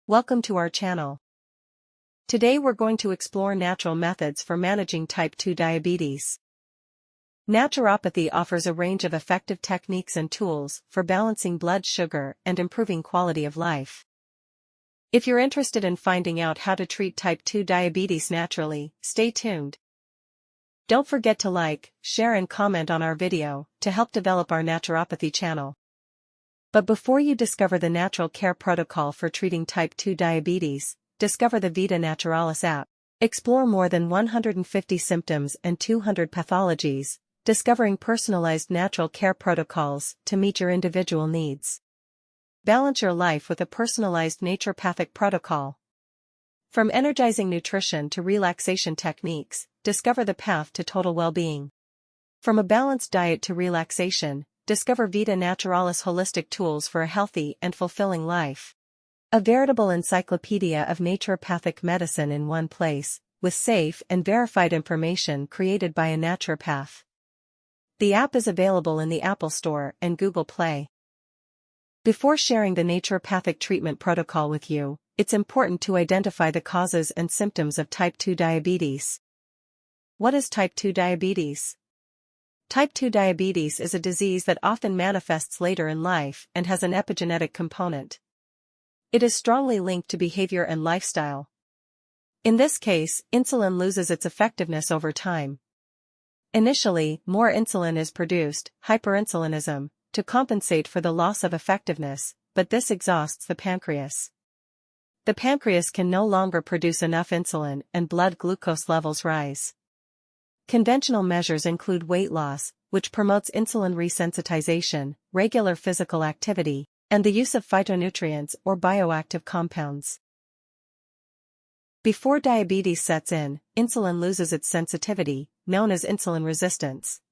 Welcome to our channel. Today we're going to explore natural methods for managing type 2 diabetes. Naturopathy offers a range of effective techniques and tools for balancing blood sugar and improving quality of life. If you're interested in finding out how to treat type 2 diabetes naturally, stay tuned. Don't forget to like, share and comment on our video to help develop our naturopathy channel. But before you discover the natural care protocol for treating type 2 diabetes, discover the Vita Naturalis App. Explore more than 150 symptoms and 200 pathologies, discovering personalized natural care protocols to meet your individual needs. Balance your life with a personalized naturopathic protocol. From energizing nutrition to relaxation techniques, discover the path to total well-being. From a balanced diet to relaxation, discover Vita Naturalis holistic tools for a healthy and fulfilling life. A veritable encyclopedia of naturopathic medicine in one place, with safe and verified information created by a naturopath. The app is available in the Apple Store and Google Play. Before sharing the naturopathic treatment protocol with you, it's important to identify the causes and symptoms of type 2 diabetes. What is type 2 diabetes? Type 2 diabetes is a disease that often manifests later in life and has an epigenetic component. It is strongly linked to behavior and lifestyle. In this case, insulin loses its effectiveness over time. Initially, more insulin is produced, hyperinsulinism, to compensate for the loss of effectiveness, but this exhausts the pancreas. The pancreas can no longer produce enough insulin and blood glucose levels rise. Conventional measures include weight loss, which promotes insulin resensitization, regular physical activity, and the use of phytonutrients or bioactive compounds. Before diabetes sets in, insulin loses its sensitivity, known as insulin resistance.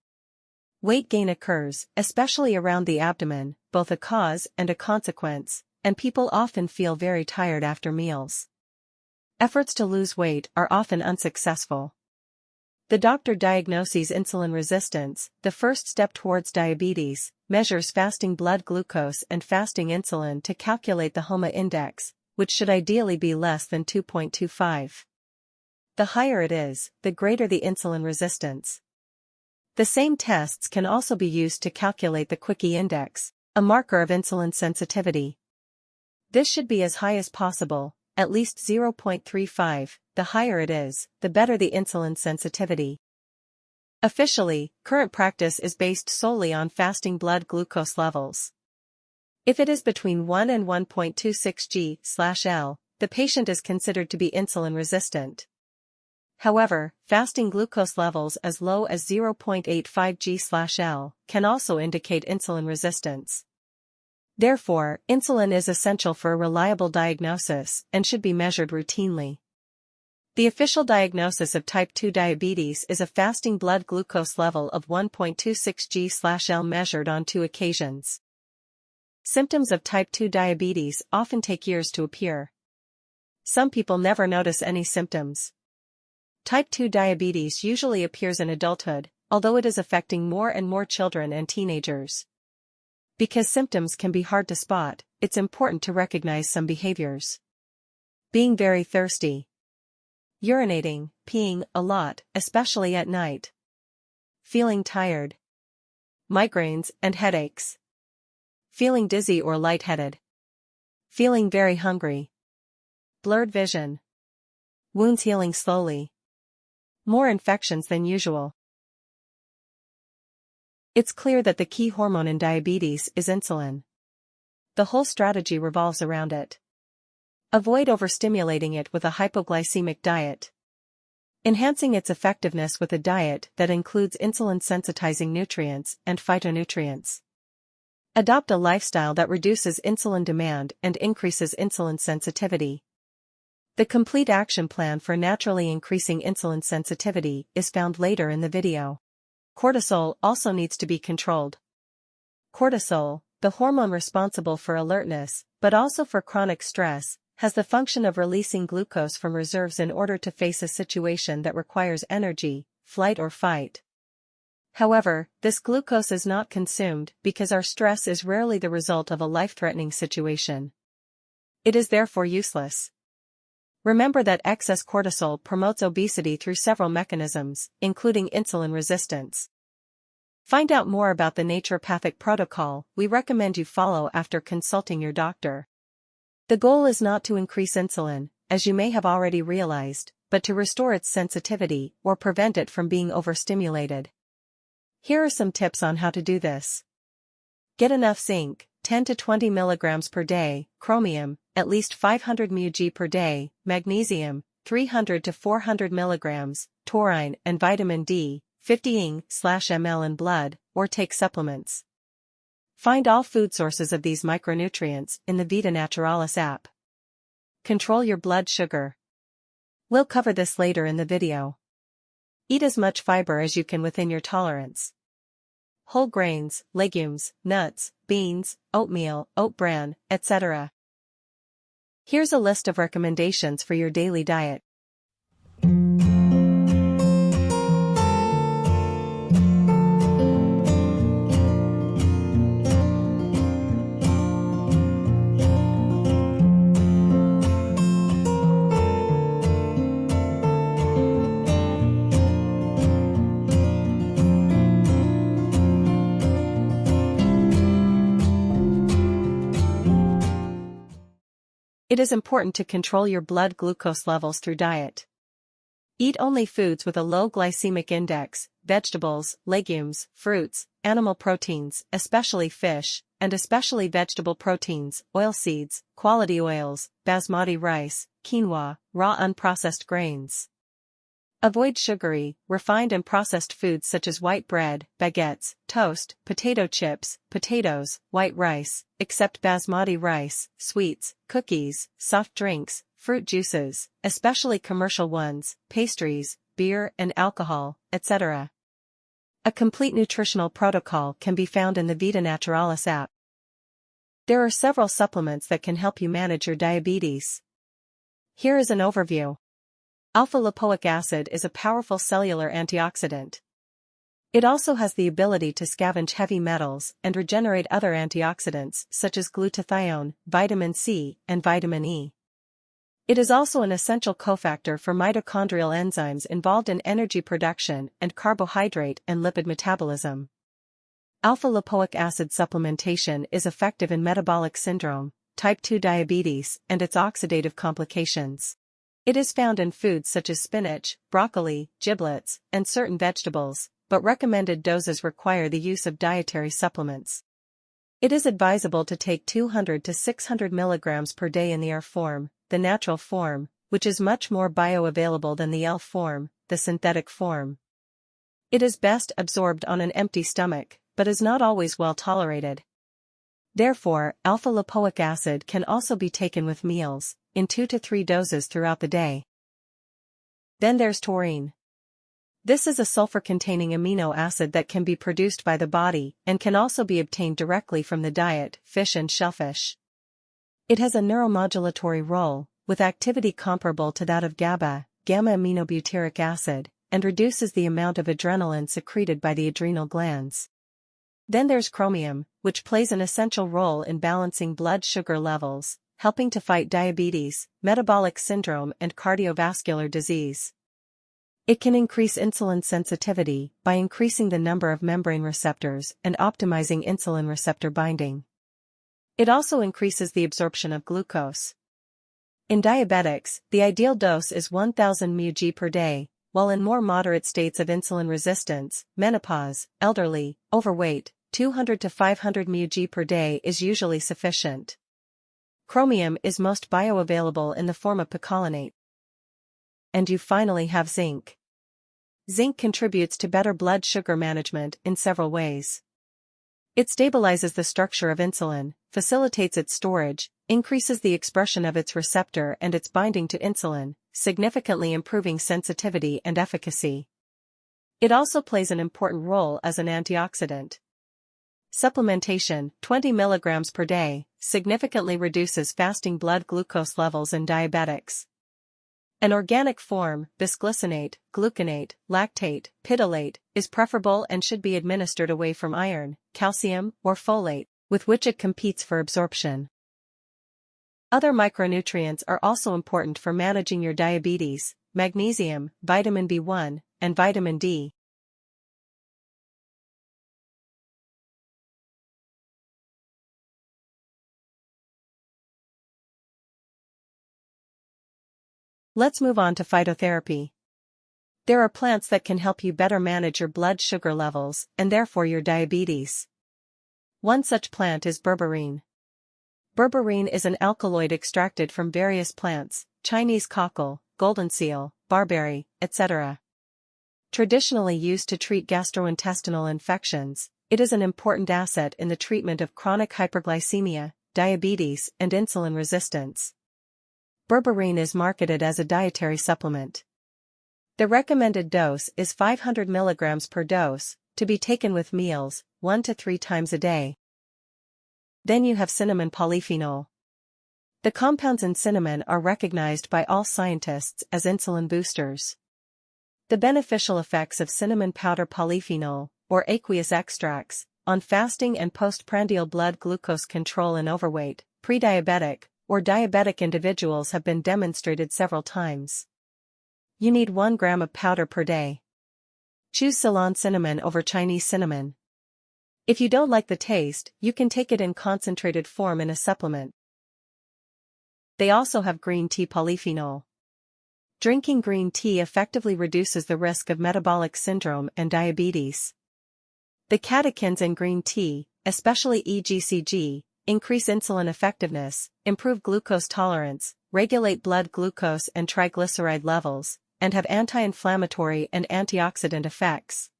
Weight gain occurs, especially around the abdomen, both a cause and a consequence, and people often feel very tired after meals. Efforts to lose weight are often unsuccessful. The doctor diagnoses insulin resistance, the first step towards diabetes, measures fasting blood glucose and fasting insulin to calculate the HOMA index, which should ideally be less than 2.25. The higher it is, the greater the insulin resistance. The same tests can also be used to calculate the Quickie index, a marker of insulin sensitivity. This should be as high as possible, at least 0.35, the higher it is, the better the insulin sensitivity. Officially, current practice is based solely on fasting blood glucose levels. If it is between 1 and 1.26 g/L, the patient is considered to be insulin resistant. However, fasting glucose levels as low as 0.85 g/L can also indicate insulin resistance. Therefore, insulin is essential for a reliable diagnosis and should be measured routinely. The official diagnosis of type 2 diabetes is a fasting blood glucose level of 1.26 g/L measured on 2 occasions. Symptoms of type 2 diabetes often take years to appear. Some people never notice any symptoms. Type 2 diabetes usually appears in adulthood, although it is affecting more and more children and teenagers. Because symptoms can be hard to spot, it's important to recognize some behaviors. Being very thirsty. Urinating, peeing a lot, especially at night. Feeling tired. Migraines and headaches. Feeling dizzy or lightheaded. Feeling very hungry. Blurred vision. Wounds healing slowly. More infections than usual. It's clear that the key hormone in diabetes is insulin. The whole strategy revolves around it. Avoid overstimulating it with a hypoglycemic diet. Enhancing its effectiveness with a diet that includes insulin-sensitizing nutrients and phytonutrients. Adopt a lifestyle that reduces insulin demand and increases insulin sensitivity. The complete action plan for naturally increasing insulin sensitivity is found later in the video. Cortisol also needs to be controlled. Cortisol, the hormone responsible for alertness, but also for chronic stress, has the function of releasing glucose from reserves in order to face a situation that requires energy, flight or fight. However, this glucose is not consumed because our stress is rarely the result of a life-threatening situation. It is therefore useless. Remember that excess cortisol promotes obesity through several mechanisms, including insulin resistance. Find out more about the Naturopathic Protocol we recommend you follow after consulting your doctor. The goal is not to increase insulin, as you may have already realized, but to restore its sensitivity or prevent it from being overstimulated. Here are some tips on how to do this. Get enough zinc, 10 to 20 mg per day, chromium, at least 500 mg per day, magnesium, 300 to 400 mg, taurine and vitamin D, 50 ng/ml in blood, or take supplements. Find all food sources of these micronutrients in the Vita Naturalis app. Control your blood sugar. We'll cover this later in the video. Eat as much fiber as you can within your tolerance. Whole grains, legumes, nuts, beans, oatmeal, oat bran, etc. Here's a list of recommendations for your daily diet. It is important to control your blood glucose levels through diet. Eat only foods with a low glycemic index, vegetables, legumes, fruits, animal proteins, especially fish, and especially vegetable proteins, oilseeds, quality oils, basmati rice, quinoa, raw unprocessed grains. Avoid sugary, refined and processed foods such as white bread, baguettes, toast, potato chips, potatoes, white rice, except basmati rice, sweets, cookies, soft drinks, fruit juices, especially commercial ones, pastries, beer and alcohol, etc. A complete nutritional protocol can be found in the Vita Naturalis app. There are several supplements that can help you manage your diabetes. Here is an overview. Alpha-lipoic acid is a powerful cellular antioxidant. It also has the ability to scavenge heavy metals and regenerate other antioxidants such as glutathione, vitamin C, and vitamin E. It is also an essential cofactor for mitochondrial enzymes involved in energy production and carbohydrate and lipid metabolism. Alpha-lipoic acid supplementation is effective in metabolic syndrome, type 2 diabetes, and its oxidative complications. It is found in foods such as spinach, broccoli, giblets, and certain vegetables, but recommended doses require the use of dietary supplements. It is advisable to take 200 to 600 mg per day in the R form, the natural form, which is much more bioavailable than the L form, the synthetic form. It is best absorbed on an empty stomach, but is not always well tolerated. Therefore, alpha-lipoic acid can also be taken with meals, in 2 to 3 doses throughout the day. Then there's taurine. This is a sulfur-containing amino acid that can be produced by the body and can also be obtained directly from the diet, fish and shellfish. It has a neuromodulatory role, with activity comparable to that of GABA, gamma-aminobutyric acid, and reduces the amount of adrenaline secreted by the adrenal glands. Then there's chromium, which plays an essential role in balancing blood sugar levels, helping to fight diabetes, metabolic syndrome and cardiovascular disease. It can increase insulin sensitivity by increasing the number of membrane receptors and optimizing insulin receptor binding. It also increases the absorption of glucose. In diabetics, the ideal dose is 1000 mg per day, while in more moderate states of insulin resistance, menopause, elderly, overweight, 200 to 500 mg per day is usually sufficient. Chromium is most bioavailable in the form of picolinate. And you finally have zinc. Zinc contributes to better blood sugar management in several ways. It stabilizes the structure of insulin, facilitates its storage, increases the expression of its receptor and its binding to insulin, significantly improving sensitivity and efficacy. It also plays an important role as an antioxidant. Supplementation, 20 mg per day, significantly reduces fasting blood glucose levels in diabetics. An organic form, bisglycinate, gluconate, lactate, pidolate, is preferable and should be administered away from iron, calcium, or folate, with which it competes for absorption. Other micronutrients are also important for managing your diabetes: magnesium, vitamin B1, and vitamin D. Let's move on to phytotherapy. There are plants that can help you better manage your blood sugar levels and therefore your diabetes. One such plant is berberine. Berberine is an alkaloid extracted from various plants: Chinese cockle, golden seal, barberry, etc. Traditionally used to treat gastrointestinal infections, it is an important asset in the treatment of chronic hyperglycemia, diabetes, and insulin resistance. Berberine is marketed as a dietary supplement. The recommended dose is 500 mg per dose, to be taken with meals, 1 to 3 times a day. Then you have cinnamon polyphenol. The compounds in cinnamon are recognized by all scientists as insulin boosters. The beneficial effects of cinnamon powder polyphenol, or aqueous extracts, on fasting and postprandial blood glucose control in overweight, prediabetic, or diabetic individuals have been demonstrated several times. You need 1 gram of powder per day. Choose Ceylon cinnamon over Chinese cinnamon. If you don't like the taste, you can take it in concentrated form in a supplement. They also have green tea polyphenol. Drinking green tea effectively reduces the risk of metabolic syndrome and diabetes. The catechins in green tea, especially EGCG, increase insulin effectiveness, improve glucose tolerance, regulate blood glucose and triglyceride levels, and have anti-inflammatory and antioxidant effects.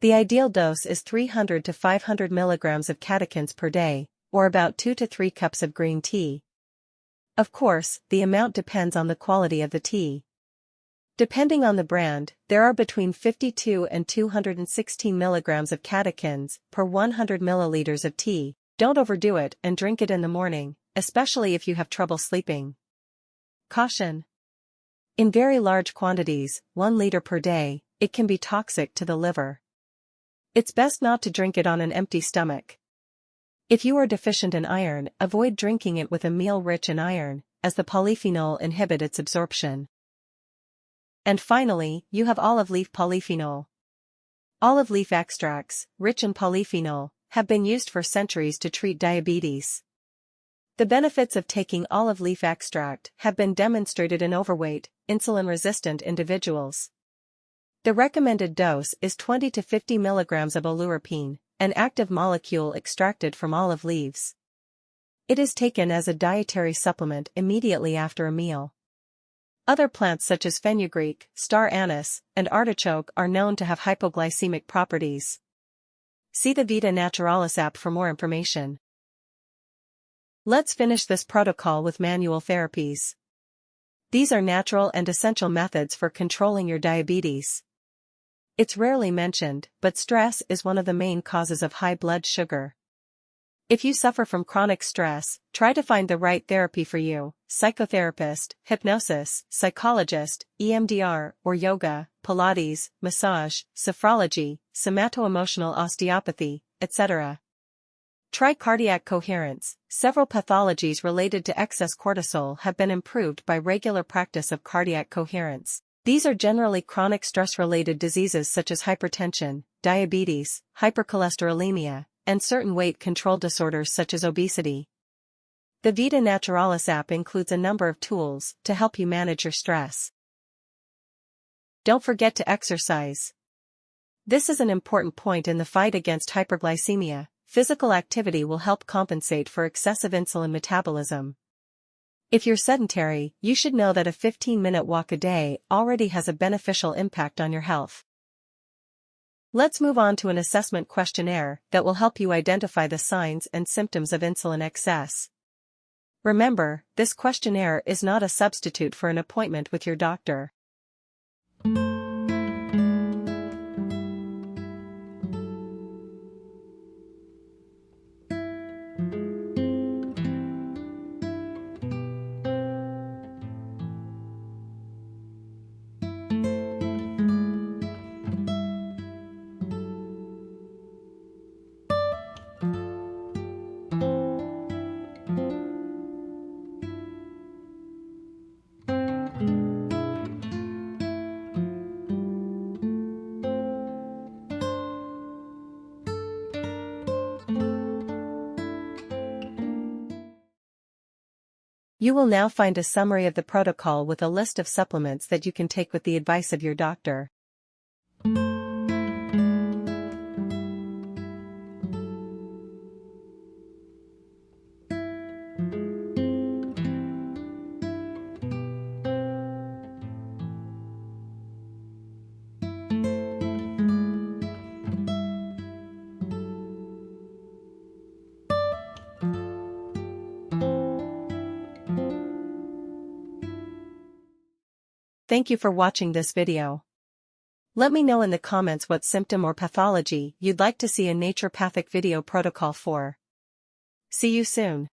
The ideal dose is 300 to 500 mg of catechins per day, or about 2 to 3 cups of green tea. Of course, the amount depends on the quality of the tea. Depending on the brand, there are between 52 and 216 mg of catechins per 100 milliliters of tea. Don't overdo it and drink it in the morning, especially if you have trouble sleeping. Caution: in very large quantities, 1 liter per day, it can be toxic to the liver. It's best not to drink it on an empty stomach. If you are deficient in iron, avoid drinking it with a meal rich in iron, as the polyphenol inhibit its absorption. And finally, you have olive leaf polyphenol. Olive leaf extracts, rich in polyphenol, have been used for centuries to treat diabetes. The benefits of taking olive leaf extract have been demonstrated in overweight, insulin-resistant individuals. The recommended dose is 20 to 50 mg of oleuropein, an active molecule extracted from olive leaves. It is taken as a dietary supplement immediately after a meal. Other plants such as fenugreek, star anise, and artichoke are known to have hypoglycemic properties. See the Vita Naturalis app for more information. Let's finish this protocol with manual therapies. These are natural and essential methods for controlling your diabetes. It's rarely mentioned, but stress is one of the main causes of high blood sugar. If you suffer from chronic stress, try to find the right therapy for you: psychotherapist, hypnosis, psychologist, EMDR, or yoga, Pilates, massage, sophrology, somato-emotional osteopathy, etc. Try cardiac coherence. Several pathologies related to excess cortisol have been improved by regular practice of cardiac coherence. These are generally chronic stress-related diseases such as hypertension, diabetes, hypercholesterolemia, and certain weight control disorders such as obesity. The Vita Naturalis app includes a number of tools to help you manage your stress. Don't forget to exercise. This is an important point in the fight against hyperglycemia. Physical activity will help compensate for excessive insulin metabolism. If you're sedentary, you should know that a 15-minute walk a day already has a beneficial impact on your health. Let's move on to an assessment questionnaire that will help you identify the signs and symptoms of insulin excess. Remember, this questionnaire is not a substitute for an appointment with your doctor. You will now find a summary of the protocol with a list of supplements that you can take with the advice of your doctor. Thank you for watching this video. Let me know in the comments what symptom or pathology you'd like to see a naturopathic video protocol for. See you soon.